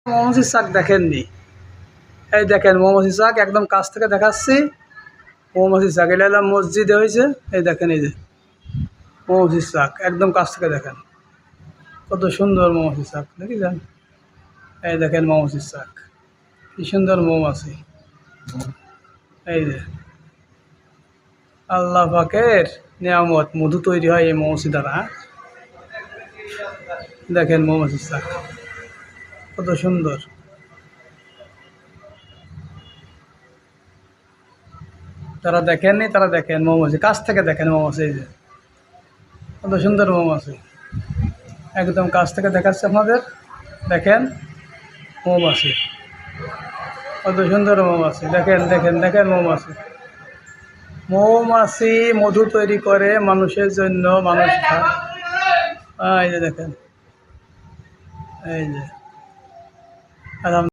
মৌমাছির চাক দেখেননি? এই দেখেন মৌমাছির চাক, একদম কাছ থেকে দেখাচ্ছি। মৌমাছির চাক, এটা হলো মসজিদে হয়েছে। এই দেখেন, এই যে মৌমাছির চাক, একদম কাছ থেকে দেখেন কত সুন্দর মৌমাছির চাক, দেখেছেন? এই দেখেন মৌমাছির চাক, কি সুন্দর মৌমাছি। এই যে আল্লাহ পাকের নিয়ামত, মধু তৈরি হয় এই মৌমাছি দ্বারা। দেখেন মৌমাছির চাক কত সুন্দর। তারা দেখেননি, তারা দেখেন মৌমাছি, কাছ থেকে দেখেন মৌমাছি। এই যে কত সুন্দর মৌমাছি, একদম কাছ থেকে দেখাচ্ছে আপনাদের। দেখেন মৌমাছি, কত সুন্দর মৌমাছি। দেখেন দেখেন দেখেন মৌমাছি। মৌমাছি মধু তৈরি করে মানুষের জন্য, মানুষ খায়। এই যে দেখেন, এই যে